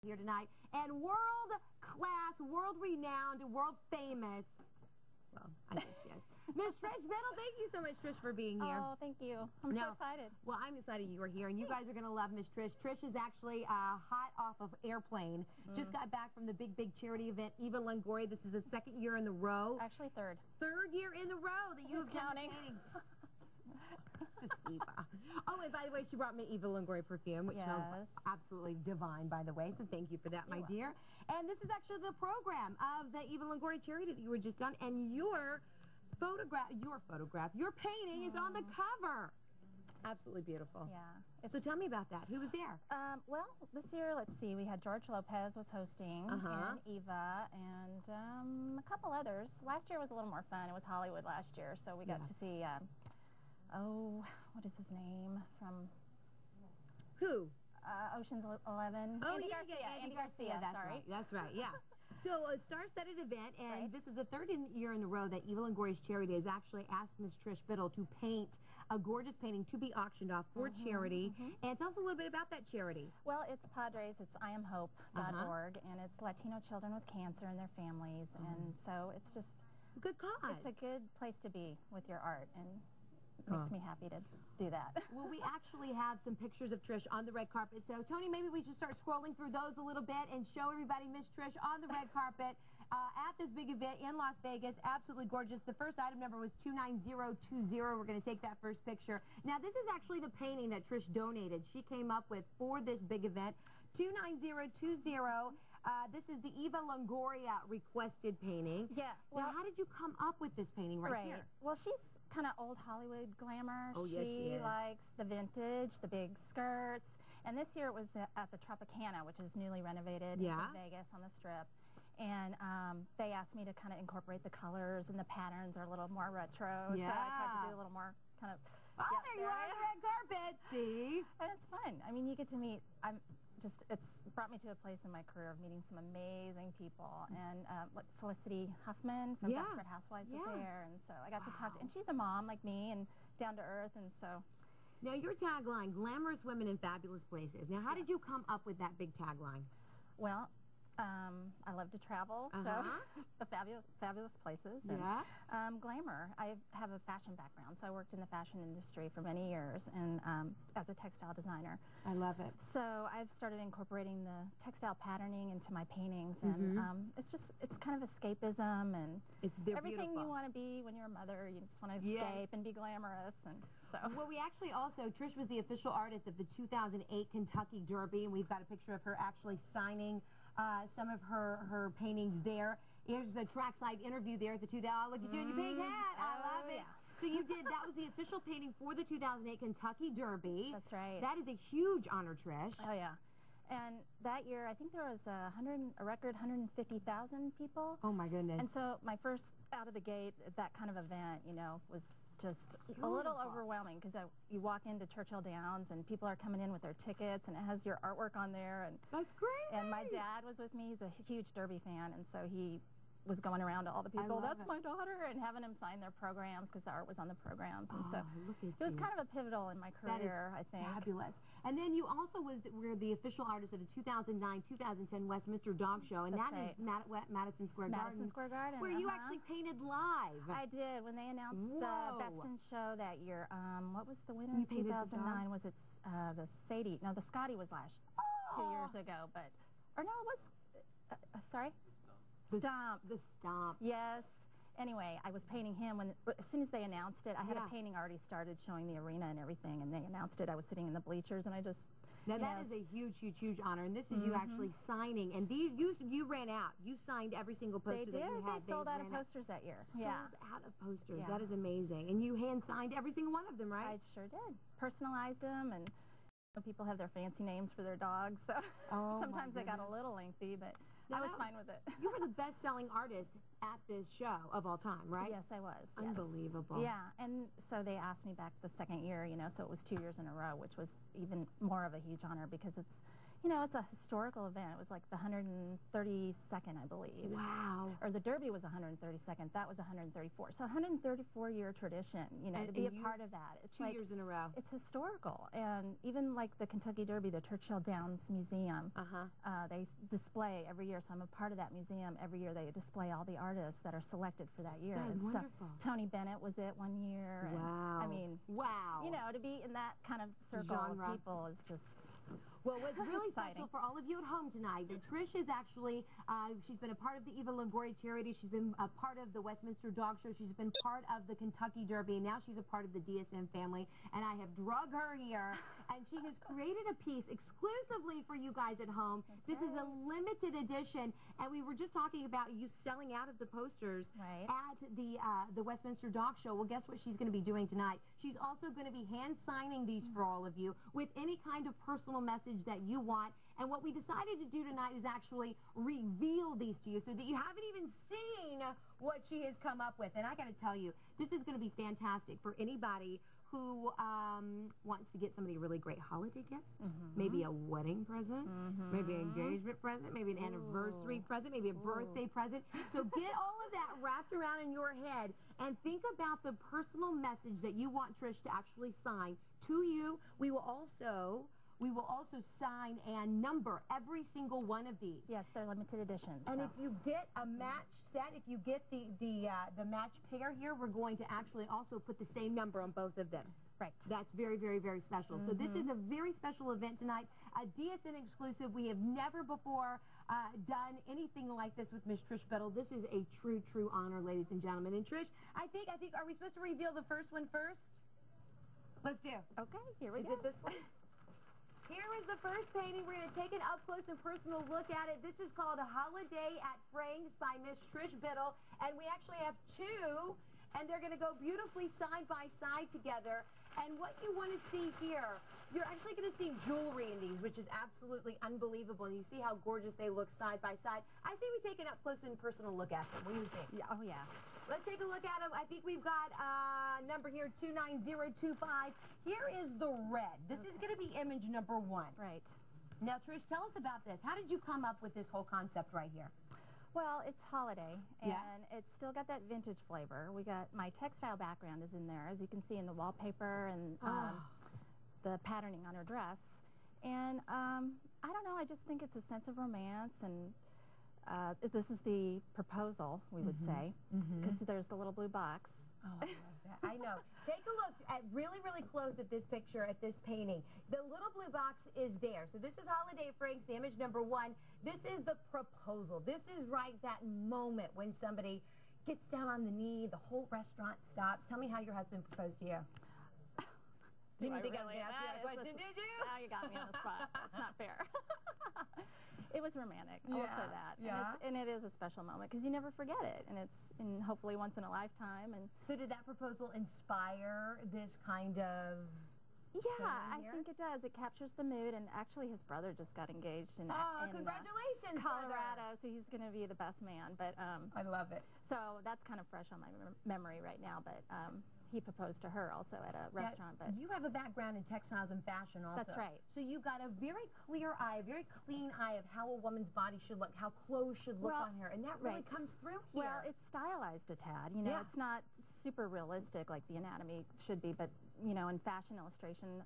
here tonight. And world-class, world-renowned, world-famous, well, I think she is, Miss Trish Biddle. Thank you so much, Trish, for being here. Oh, thank you. I'm so excited. Well, I'm excited you are here, and you guys are going to love Miss Trish. Trish is actually hot off of airplane. Just got back from the big charity event, Eva Longoria. This is the second year in the row. Actually, third. Third year in the row that you have counting. It's just Eva. Oh, and by the way, she brought me Eva Longoria perfume, which smells absolutely divine, by the way. So thank you for that, my dear. And this is actually the program of the Eva Longoria charity that you were just on, and your painting is on the cover. Absolutely beautiful. Yeah. So tell me about that. Who was there? Well, this year, let's see, we had George Lopez was hosting, and Eva, and a couple others. Last year was a little more fun. It was Hollywood last year, so we got to see, oh, what is his name from? Who? Ocean's 11. Oh, Andy Garcia. Andy Garcia, that's sorry. right. That's right, yeah. So a star-studded event, and this is the third year in a row that Eva Longoria's charity has actually asked Miss Trish Biddle to paint a gorgeous painting to be auctioned off for charity. And tell us a little bit about that charity. Well, it's Padres, it's IamHope.org, and it's Latino children with cancer and their families, and so it's just a good cause. It's a good place to be with your art, and it makes me happy to do that. Well, we actually have some pictures of Trish on the red carpet. So, Tony, maybe we should start scrolling through those a little bit and show everybody Miss Trish on the red carpet at this big event in Las Vegas. Absolutely gorgeous. The first item number was 29020. We're going to take that first picture. Now, this is actually the painting that Trish donated. She came up with for this big event. 29020. This is the Eva Longoria requested painting. Yeah. Well, now, how did you come up with this painting right here? Well, she's kind of old Hollywood glamour. Oh, yes, she is. She likes the vintage, the big skirts. And this year it was at the Tropicana, which is newly renovated in Vegas on the Strip. And they asked me to kind of incorporate the colors, and the patterns are a little more retro. So I tried to do a little more kind of... Oh, there you are on the red carpet. See? And it's fun. I mean, you get to meet... it's brought me to a place in my career of meeting some amazing people, and like Felicity Huffman from Desperate Housewives was there, and so I got to talk to, and she's a mom like me and down to earth, and so. Now your tagline, glamorous women in fabulous places. Now how did you come up with that big tagline? Well, I love to travel, so the fabulous places. And, glamour. I have a fashion background, so I worked in the fashion industry for many years, and as a textile designer. I love it. So I've started incorporating the textile patterning into my paintings, and it's kind of escapism, and everything you want to be when you're a mother. You just want to escape and be glamorous, and so. Well, we actually also, Trish was the official artist of the 2008 Kentucky Derby, and we've got a picture of her actually signing some of her paintings there. Here's a trackside interview there at the 2000. Oh, look at you in your pink hat. I love it. So you did, that was the official painting for the 2008 Kentucky Derby. That's right. That is a huge honor, Trish. Oh, yeah. And that year, I think there was a record 150,000 people. Oh, my goodness. And so my first out of the gate, that kind of event, you know, was just a little overwhelming, because you walk into Churchill Downs and people are coming in with their tickets, and it has your artwork on there. And that's great. And my dad was with me. He's a huge Derby fan, and so he was going around to all the people, that's my daughter, and having them sign their programs, because the art was on the programs, and so it was kind of a pivotal in my career, I think. Fabulous. And then you also were the official artist of the 2009-2010 Westminster Dog Show, and that is Madison Square Garden. Madison Square Garden, where you actually painted live. I did. When they announced the Best in Show that year, what was the winner in 2009? Was it the Sadie? No, the Scotty was last 2 years ago, but, or no, it was, sorry? Stomp. The Stomp. Yes. Anyway, I was painting him as soon as they announced it. I had a painting already started showing the arena and everything, and they announced it. I was sitting in the bleachers, and I just... Now that is a huge, huge, huge honor, and this is you actually signing, and these you ran out. You signed every single poster that you had. They sold out of posters that year. Sold out of posters. That is amazing. And you hand signed every single one of them, right? I sure did. Personalized them, and people have their fancy names for their dogs, so sometimes they got a little lengthy, but I was fine with it. You were the best-selling artist at this show of all time, right? Yes, I was. Unbelievable. Yeah, and so they asked me back the second year, you know, so it was 2 years in a row, which was even more of a huge honor, because it's, you know, it's a historical event. It was like the 132nd, I believe. Wow. Or the Derby was 132nd. That was 134. So 134-year tradition, you know, to be a part of that. It's 2 like, years in a row. It's historical. And even like the Kentucky Derby, the Churchill Downs Museum, they display every year. So I'm a part of that museum. Every year they display all the artists that are selected for that year. That is wonderful. So Tony Bennett was it one year. Wow. And, I mean, wow. You know, to be in that kind of circle of people is just... Well, what's really special for all of you at home tonight, that Trish is actually, she's been a part of the Eva Longoria charity. She's been a part of the Westminster Dog Show. She's been part of the Kentucky Derby. Now she's a part of the DSM family. And I have drug her here. And she has created a piece exclusively for you guys at home. This is a limited edition. And we were just talking about you selling out of the posters at the Westminster Dog Show. Well, guess what she's going to be doing tonight? She's also going to be hand signing these for all of you with any kind of personal message that you want. And what we decided to do tonight is actually reveal these to you so that you haven't even seen what she has come up with. And I got to tell you, this is going to be fantastic for anybody who wants to get somebody a really great holiday gift, maybe a wedding present, maybe an engagement present, maybe an anniversary present, maybe a birthday present. So get all of that wrapped around in your head and think about the personal message that you want Trish to actually sign to you. We will also sign and number every single one of these. Yes, they're limited editions. And if you get a match set, if you get the match pair here, we're going to actually also put the same number on both of them. Right. That's very, very, very special. So this is a very special event tonight, a DSN exclusive. We have never before done anything like this with Miss Trish Biddle. This is a true, true honor, ladies and gentlemen. And Trish, I think, are we supposed to reveal the first one first? Let's do. Okay, here we go. Is it this one? Here is the first painting. We're going to take an up-close and personal look at it. This is called A Holiday at Frank's by Miss Trish Biddle. And we actually have two, and they're going to go beautifully side by side together. And what you want to see here, you're actually going to see jewelry in these, which is absolutely unbelievable. And you see how gorgeous they look side by side. I say we take an up-close and personal look at them. What do you think? Yeah, oh, yeah. Let's take a look at them. I think we've got number here, 29025. Here is the red. This is going to be image number 1. Right. Now, Trish, tell us about this. How did you come up with this whole concept right here? Well, it's holiday, and it's still got that vintage flavor. We got my textile background is in there, as you can see in the wallpaper and the patterning on her dress. And I don't know, I just think it's a sense of romance, and this is the proposal, we would say, because there's the little blue box. Oh, I love that. I know. Take a look at really, really close at this picture, at this painting. The little blue box is there. So this is Holiday Frank's, the image number 1. This is the proposal. This is right that moment when somebody gets down on the knee, the whole restaurant stops. Tell me how your husband proposed to you. Didn't think I was going to ask you that question, did you? Now you got me on the spot. It's not fair. It was romantic. I'll say that. Yeah. And it is a special moment because you never forget it, and it's hopefully once in a lifetime. And so, did that proposal inspire this kind of? Yeah, I think it does. It captures the mood, and actually, his brother just got engaged in congratulations, Colorado, brother. so he's going to be the best man. But I love it. So that's kind of fresh on my memory right now. But he proposed to her also at a restaurant. But you have a background in textiles and fashion also. That's right. So you've got a very clear eye, a very clean eye of how a woman's body should look, how clothes should look on her, and that really comes through here. Well, it's stylized a tad. You know, it's not super realistic like the anatomy should be, but, you know, in fashion illustration,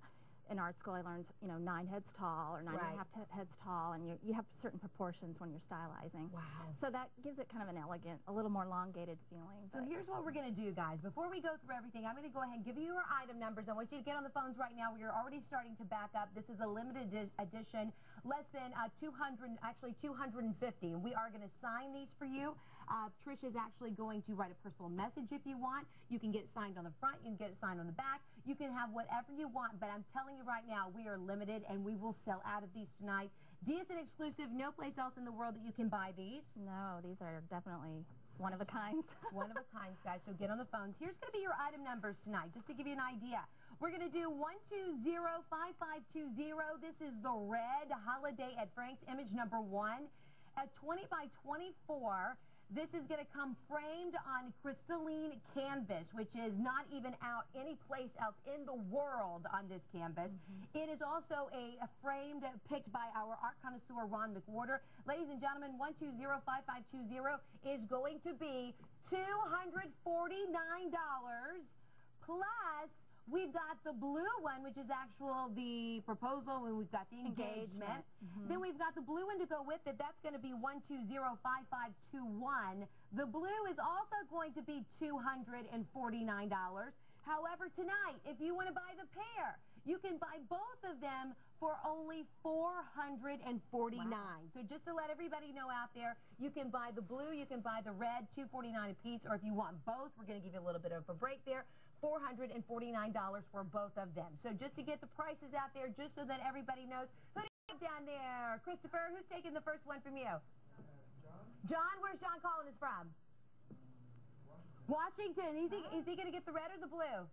in art school, I learned, you know, 9 heads tall or 9.5 heads tall, and you have certain proportions when you're stylizing. Wow. So that gives it kind of an elegant, a little more elongated feeling. So here's what we're going to do, guys. Before we go through everything, I'm going to go ahead and give you your item numbers. I want you to get on the phones right now. We are already starting to back up. This is a limited edition, less than 200, actually 250. And we are going to sign these for you. Trish is actually going to write a personal message if you want. You can get it signed on the front. You can get it signed on the back. You can have whatever you want, but I'm telling you right now, we are limited, and we will sell out of these tonight. DSN exclusive, no place else in the world that you can buy these. No, these are definitely one of a kind. One of a kind, guys, so get on the phones. Here's going to be your item numbers tonight, just to give you an idea. We're going to do 1205520. This is the red Holiday at Frank's, image number 1. At 20 by 24, This is going to come framed on crystalline canvas, which is not even out any place else in the world on this canvas. It is also a framed, picked by our art connoisseur, Ron McWhorter. Ladies and gentlemen, 120-5520 is going to be $249 plus we've got the blue one, which is the proposal, and we've got the engagement. Then we've got the blue one to go with it. That's going to be 120-5521. The blue is also going to be $249. However, tonight, if you want to buy the pair, you can buy both of them for only $449. Wow. So just to let everybody know out there, you can buy the blue, you can buy the red, $249 a piece, or if you want both, we're going to give you a little bit of a break there. $449 for both of them. So just to get the prices out there, just so that everybody knows, who do you have down there? Christopher, who's taking the first one from you? John. John, where's John calling us from? Washington. Is he going to get the red or the blue?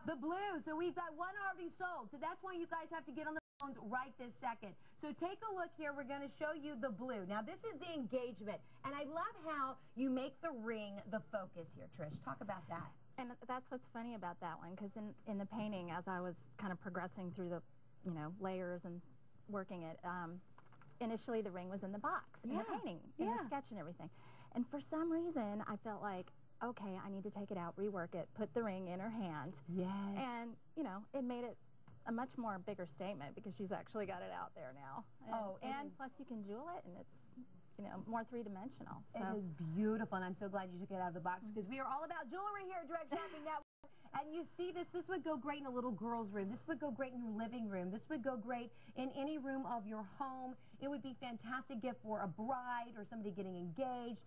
The blue. So we've got one already sold. So that's why you guys have to get on the phones right this second. So take a look here. We're going to show you the blue. Now, this is the engagement. And I love how you make the ring the focus here, Trish. Talk about that. And that's what's funny about that one, because in the painting, as I was kind of progressing through the, layers and working it, initially the ring was in the box, in the painting, in the sketch and everything. And for some reason, I felt like, okay, I need to take it out, rework it, put the ring in her hand. Yes. And, it made it a much more bigger statement because she's actually got it out there now. And plus you can jewel it, and it's more three-dimensional. So. It is beautiful, and I'm so glad you took it out of the box because we are all about jewelry here at Direct Shopping Network. And you see this would go great in a little girl's room. This would go great in your living room. This would go great in any room of your home. It would be a fantastic gift for a bride or somebody getting engaged,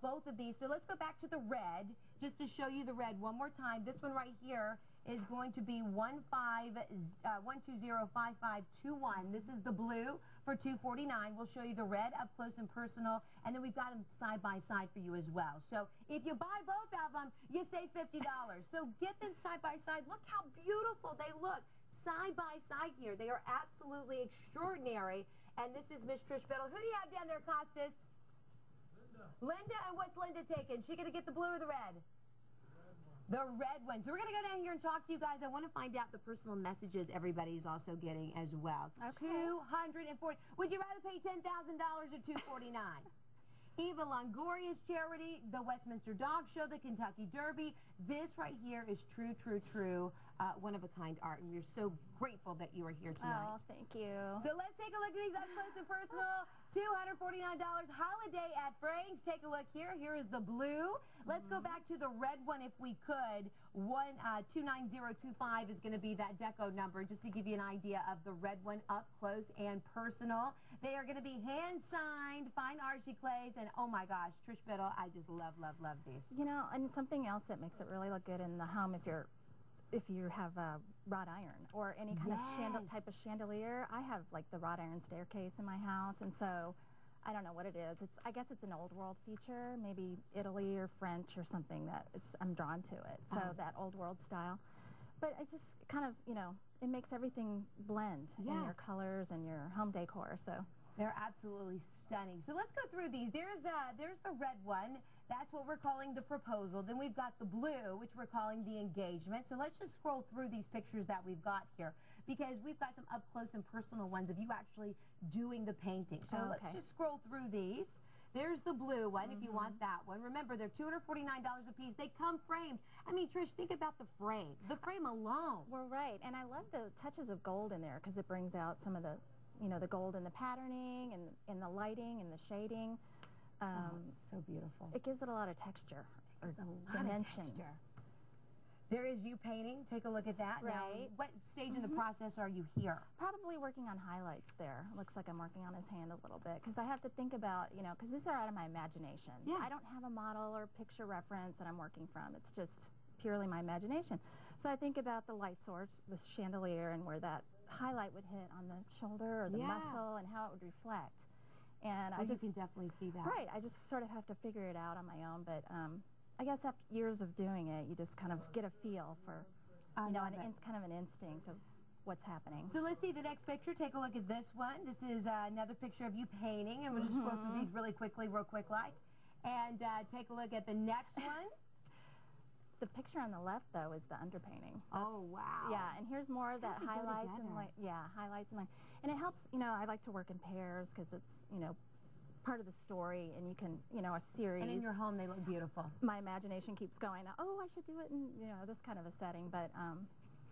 both of these. So let's go back to the red, just to show you the red one more time. This one right here is going to be 120-5521. This is the blue for $249. We'll show you the red up close and personal, and then we've got them side by side for you as well. So if you buy both of them, you save $50. So get them side by side. Look how beautiful they look side by side here. They are absolutely extraordinary. And this is Miss Trish Biddle. Who do you have down there, Costas? Linda. Linda, and what's Linda taking? She gonna get the blue or the red? The red one. So we're going to go down here and talk to you guys. I want to find out the personal messages everybody's also getting as well. Okay. $240. Would you rather pay $10,000 or $249? Eva Longoria's charity, the Westminster Dog Show, the Kentucky Derby. This right here is true, one-of-a-kind art, and we're so grateful that you are here tonight. Oh, thank you. So let's take a look at these up close and personal. $249 holiday at Frank's. Take a look here. Here is the blue. Let's go back to the red one if we could. 29025 is going to be that deco number, just to give you an idea of the red one up close and personal. They are going to be hand-signed, fine archy clays, and oh my gosh, Trish Biddle, I just love these. And something else that makes it really look good in the home, if you have a wrought iron or any kind of type of chandelier. I have like the wrought iron staircase in my house, and so I don't know what it is. I guess it's an old world feature, maybe Italy or French or something that I'm drawn to it. So that old world style. But it just kind of, it makes everything blend in your colors and your home decor. So they're absolutely stunning. So let's go through these. There's the red one. That's what we're calling the proposal. Then we've got the blue, which we're calling the engagement. So let's just scroll through these pictures that we've got here, because we've got some up close and personal ones of you actually doing the painting. So let's just scroll through these. There's the blue one if you want that one. Remember, they're $249 a piece. They come framed. I mean, Trish, think about the frame. The frame alone. Well, right. And I love the touches of gold in there because it brings out some of the, the gold in the patterning and the lighting and the shading. It's so beautiful. It gives it a lot of texture or dimension. There is you painting. Take a look at that. Right. Now, what stage in the process are you here? Probably working on highlights there. Looks like I'm working on his hand a little bit because I have to think about, because these are out of my imagination. I don't have a model or picture reference that I'm working from. It's just purely my imagination. So I think about the light source, the chandelier, and where that highlight would hit on the shoulder or the muscle and how it would reflect. And you can definitely see that. Right. I just sort of have to figure it out on my own. But I guess after years of doing it, you just kind of get a feel for, kind of an instinct of what's happening. So let's see the next picture. Take a look at this one. This is another picture of you painting, and we'll just scroll through these really quickly, real quick like. And take a look at the next one. The picture on the left, though, is the underpainting. Oh, wow. Yeah, and here's more of that highlights and highlights and it helps. You know, I like to work in pairs because it's, you know, part of the story, and you can, you know, a series. And in your home, they look beautiful. My imagination keeps going, oh, I should do it in, you know, this kind of a setting, but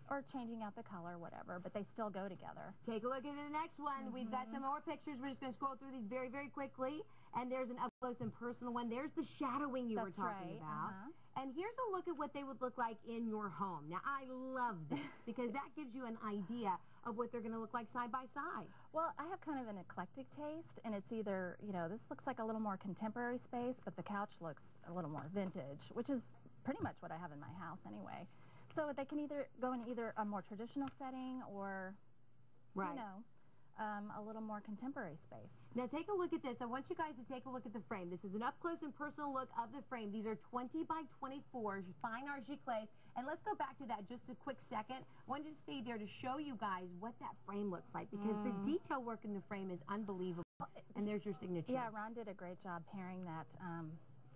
or changing out the color, whatever, but they still go together. Take a look at the next one. We've got some more pictures. We're just going to scroll through these very, very quickly. And there's an up-close and personal one. There's the shadowing you were talking about. And here's a look at what they would look like in your home. Now, I love this because that gives you an idea of what they're going to look like side by side. Well, I have kind of an eclectic taste, and it's either, you know, this looks like a little more contemporary space, but the couch looks a little more vintage, which is pretty much what I have in my house anyway. So they can either go in either a more traditional setting or, you know, a little more contemporary space. Now take a look at this. I want you guys to take a look at the frame. This is an up-close and personal look of the frame. These are 20 by 24 fine art giclées. And let's go back to that just a quick second. I wanted to stay there to show you guys what that frame looks like because the detail work in the frame is unbelievable. And there's your signature. Yeah, Ron did a great job pairing that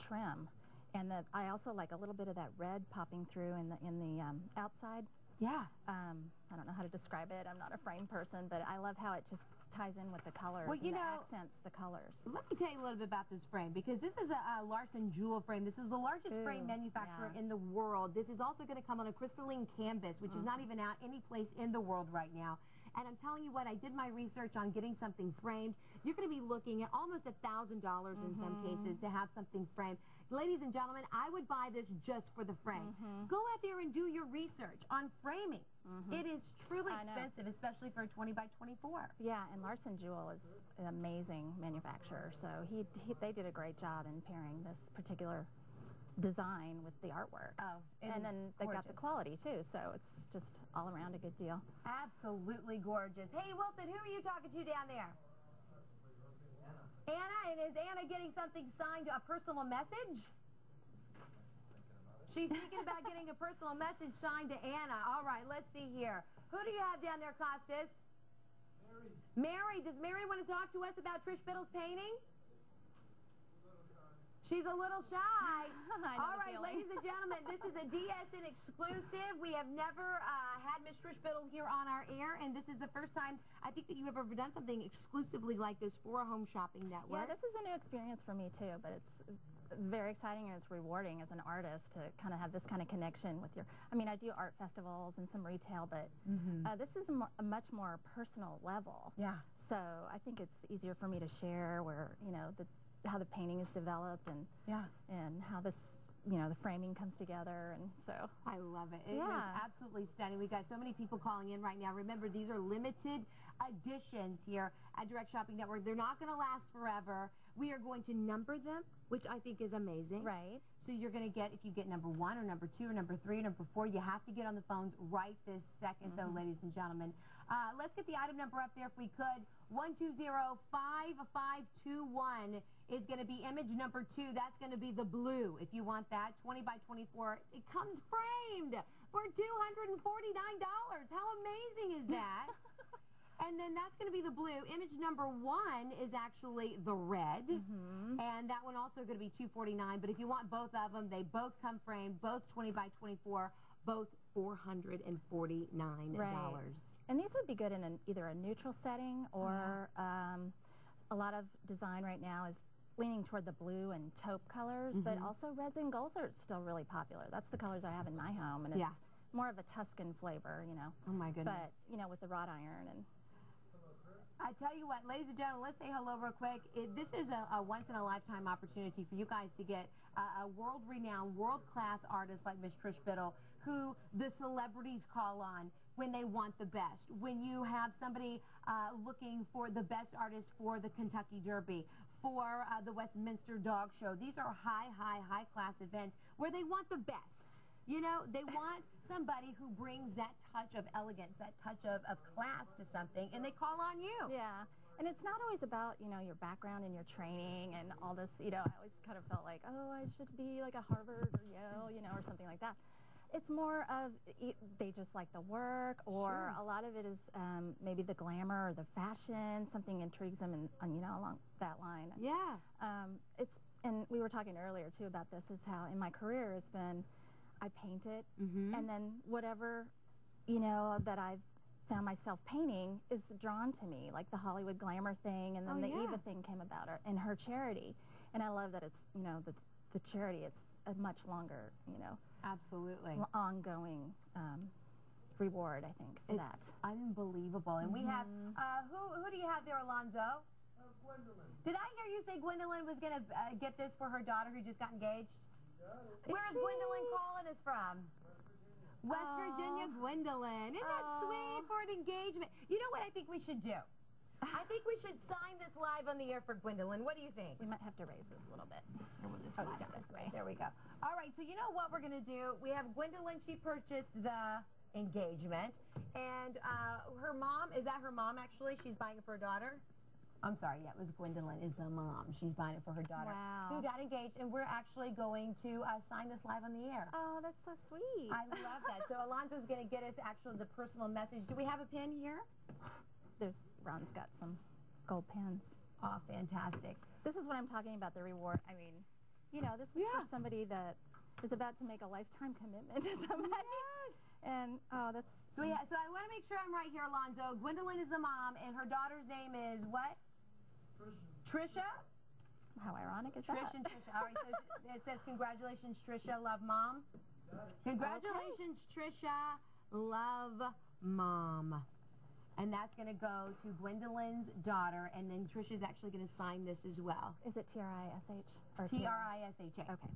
trim. And I also like a little bit of that red popping through in the outside. Yeah. I don't know how to describe it. I'm not a frame person, but I love how it just ties in with the colors and accents the colors. Let me tell you a little bit about this frame because this is a Larson Jewel frame. This is the largest frame manufacturer in the world. This is also going to come on a crystalline canvas, which is not even out any place in the world right now. And I'm telling you what, I did my research on getting something framed. You're going to be looking at almost $1,000 in some cases to have something framed. Ladies and gentlemen, I would buy this just for the frame. Go out there and do your research on framing. It is truly expensive, especially for a 20 by 24. Yeah, and Larson Jewel is an amazing manufacturer, so they did a great job in pairing this particular design with the artwork. And then they've got the quality too, so it's just all around a good deal. Absolutely gorgeous. Hey Wilson, who are you talking to down there? Anna, and is Anna getting something signed, a personal message? She's thinking about getting a personal message signed to Anna. All right, let's see here. Who do you have down there, Costas? Mary. Does Mary want to talk to us about Trish Biddle's painting? She's a little shy. All right, ladies and gentlemen, this is a DSN exclusive. We have never had Miss Trish Biddle here on our air, and this is the first time I think that you've ever done something exclusively like this for a home shopping network. Yeah, this is a new experience for me too, but it's very exciting and it's rewarding as an artist to kind of have this kind of connection with your, I mean, I do art festivals and some retail, but this is a much more personal level. Yeah. So I think it's easier for me to share where, you know, how the painting is developed and how this, you know, the framing comes together, and so I love it. It is absolutely stunning. We got so many people calling in right now. Remember, these are limited editions here at Direct Shopping Network. They're not going to last forever. We are going to number them, which I think is amazing. Right. So you're going to get, if you get number 1 or number 2 or number 3 or number 4, you have to get on the phones right this second, though, ladies and gentlemen. Let's get the item number up there if we could. 120-5521 is going to be image number 2. That's going to be the blue. If you want that, 20 by 24. It comes framed for $249. How amazing is that? And then that's going to be the blue. Image number 1 is actually the red. And that one also going to be $249. But if you want both of them, they both come framed, both 20 by 24, both $449. Right. And these would be good in either a neutral setting or a lot of design right now is leaning toward the blue and taupe colors, but also reds and golds are still really popular. That's the colors I have in my home, and it's more of a Tuscan flavor, you know. Oh my goodness. But, you know, with the wrought iron and... I tell you what, ladies and gentlemen, let's say hello real quick. This is a once-in-a-lifetime opportunity for you guys to get a world-renowned, world-class artist like Miss Trish Biddle, who the celebrities call on when they want the best. When you have somebody looking for the best artist for the Kentucky Derby, for the Westminster Dog Show. These are high-class events where they want the best. You know, they want somebody who brings that touch of elegance, that touch of class to something, and they call on you. Yeah, and it's not always about, you know, your background and your training and all this, you know, I always kind of felt like, oh, I should be like a Harvard or Yale, you know, or something like that. It's more of they just like the work, or a lot of it is maybe the glamour or the fashion, something intrigues them, and you know, along that line. Yeah. and we were talking earlier too about this, is how in my career it's been, I paint it, and then whatever, you know, that I've found myself painting is drawn to me, like the Hollywood glamour thing, and then the Eva thing came about, and her charity. And I love that it's, you know, the charity, it's a much longer, you know, ongoing reward, I think, for that. Unbelievable. And we have, who do you have there, Alonzo? Gwendolyn. Did I hear you say Gwendolyn was going to get this for her daughter who just got engaged? Where's Gwendolyn calling us from? West Virginia, Gwendolyn. Isn't that sweet for an engagement? You know what I think we should do? I think we should sign this live on the air for Gwendolyn. What do you think? We might have to raise this a little bit. Here, we'll just slide it this way. There we go. All right, so you know what we're going to do? We have Gwendolyn. She purchased the engagement. And her mom, is that her mom actually? She's buying it for her daughter? I'm sorry, yeah, it was Gwendolyn is the mom. She's buying it for her daughter who got engaged, and we're actually going to sign this live on the air. Oh, that's so sweet. I love that. So Alonzo's going to get us actually the personal message. Do we have a pen here? Ron's got some gold pens. Oh, fantastic. This is what I'm talking about, the reward. I mean, you know, this is for somebody that is about to make a lifetime commitment to somebody. Yes. And, oh, that's... So, yeah, so I want to make sure I'm right here, Alonzo. Gwendolyn is the mom, and her daughter's name is what? Trisha? How ironic is Trish that? and Trisha. All right, so it says, congratulations, Trisha, love mom. Congratulations, Trisha, love mom. And that's going to go to Gwendolyn's daughter, and then Trisha's actually going to sign this as well. Is it T-R-I-S-H? T-R-I-S-H-A. Okay.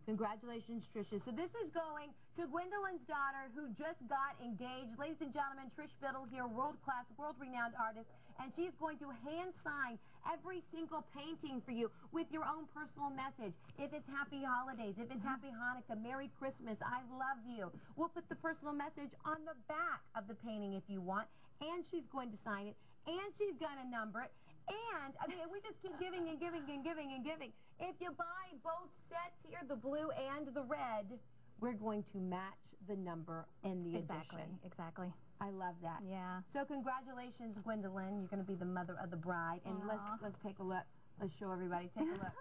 Congratulations, Tricia. So this is going to Gwendolyn's daughter who just got engaged. Ladies and gentlemen, Trish Biddle here, world-class, world-renowned artist, and she's going to hand sign every single painting for you with your own personal message. If it's Happy Holidays, if it's Happy Hanukkah, Merry Christmas, I love you. We'll put the personal message on the back of the painting if you want, and she's going to sign it, and she's going to number it. And, I mean, we just keep giving and giving and giving and giving. If you buy both sets here, the blue and the red, we're going to match the number in the edition. Exactly. I love that. Yeah. So congratulations, Gwendolyn. You're going to be the mother of the bride. And let's take a look. Let's show everybody. Take a look.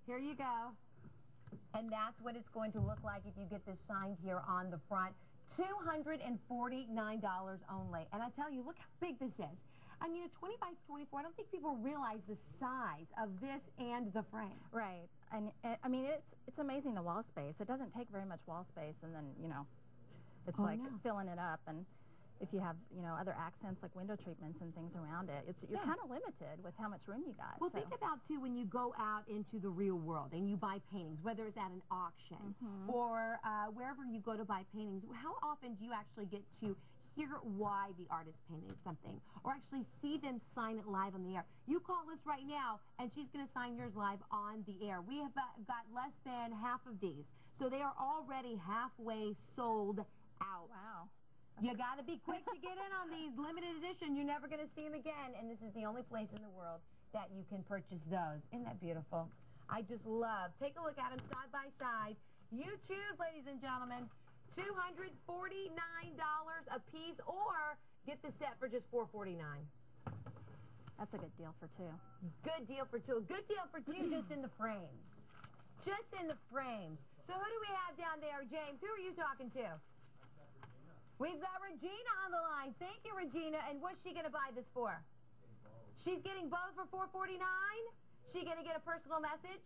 Here you go. And that's what it's going to look like if you get this signed here on the front. $249 only. And I tell you, look how big this is. I mean, a 20 by 24, I don't think people realize the size of this and the frame. Right. And I mean, it's amazing, the wall space. It doesn't take very much wall space, and then, you know, it's filling it up. And if you have, you know, other accents like window treatments and things around it, you're kind of limited with how much room you got. Well, think about, too, when you go out into the real world and you buy paintings, whether it's at an auction or wherever you go to buy paintings, how often do you actually get to hear why the artist painted something, or actually see them sign it live on the air? You call us right now, and she's going to sign yours live on the air. We have got less than half of these, so they are already halfway sold out. Wow. You got to be quick to get in on these. Limited edition. You're never going to see them again, and this is the only place in the world that you can purchase those. Isn't that beautiful? I just love. Take a look at them side by side. You choose, ladies and gentlemen. $249 a piece, or get the set for just $449. That's a good deal for two. Good deal for two. Good deal for two just in the frames. Just in the frames. So who do we have down there, James? Who are you talking to? We've got Regina on the line. Thank you, Regina. And what's she going to buy this for? She's getting both for $449? She going to get a personal message?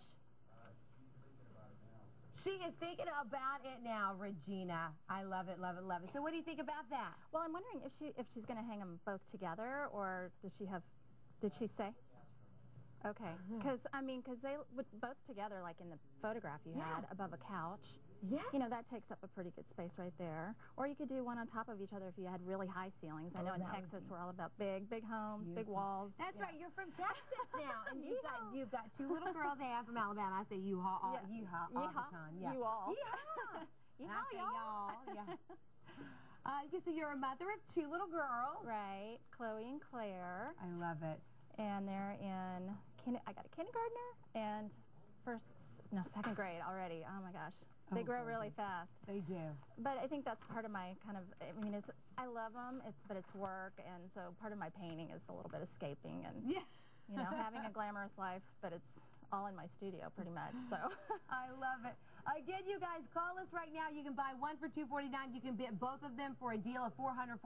She is thinking about it now, Regina. I love it, love it, love it. So what do you think about that? Well, I'm wondering if she's going to hang them both together, or did she say? Okay, because they would both together, like in the photograph you had, above a couch. Yes. You know, that takes up a pretty good space right there. Or you could do one on top of each other if you had really high ceilings. I know in Texas we're all about big homes, big walls. That's right. You're from Texas now, and you've got two little girls. Hey, I'm from Alabama. I say you-haw all the time. Yeah. You all. Yeehaw. Yeehaw, y'all. Yeah. So you're a mother of two little girls. Right. Chloe and Claire. I love it. And they're in, I got a kindergartner and second grade already. Oh my gosh. They grow really fast. They do. But I think that's part of my kind of, I mean, I love them, but it's work, and so part of my painting is a little bit escaping and, you know, having a glamorous life, but it's all in my studio pretty much. So I love it. Again, you guys, call us right now. You can buy one for $249. You can get both of them for a deal of $449,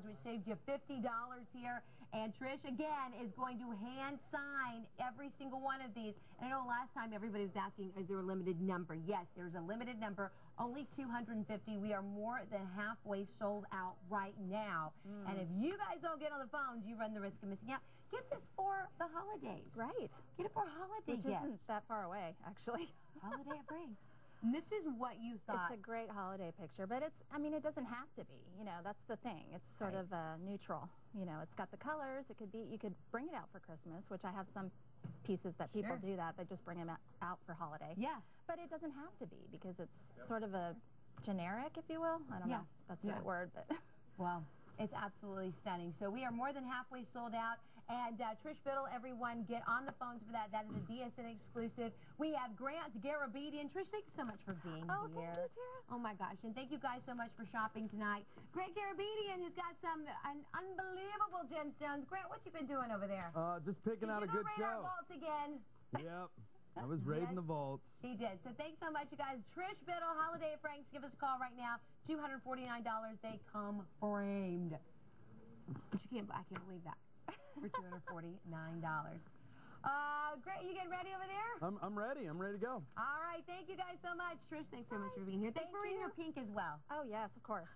which saved you $50 here. And Trish, again, is going to hand sign every single one of these. And I know last time everybody was asking, is there a limited number? Yes, there's a limited number, only 250. We are more than halfway sold out right now. And if you guys don't get on the phones, you run the risk of missing out. Get this for the holidays. right. Get it for a holiday Which gift. isn't that far away, actually. Holiday at Briggs. And this is what you thought. It's a great holiday picture, but it's, I mean, it doesn't have to be, you know, that's the thing. It's sort of neutral, you know, it's got the colors. It could be, you could bring it out for Christmas, which I have some pieces that people do that. They just bring them out for holiday. Yeah. But it doesn't have to be because it's sort of a generic, if you will. I don't know if that's the right word, but. Well, it's absolutely stunning. So we are more than halfway sold out. And Trish Biddle, everyone, get on the phones for that. That is a DSN exclusive. We have Grant Garabedian. Trish, thanks so much for being here. Thank you, Tara. Oh, my gosh. And thank you guys so much for shopping tonight. Grant Garabedian has got some unbelievable gemstones. Grant, what you been doing over there? Just picking out a good Did you go raid our show. vaults again? Yep. I was raiding the vaults. He did. So thanks so much, you guys. Trish Biddle, Holiday at Frank's. Give us a call right now. $249. They come framed. But you can't, I can't believe that. For $249. Great. You getting ready over there? I'm ready. I'm ready to go. All right. Thank you guys so much. Trish, thanks so much for being here. Thanks for reading your pink as well. Oh, yes, of course.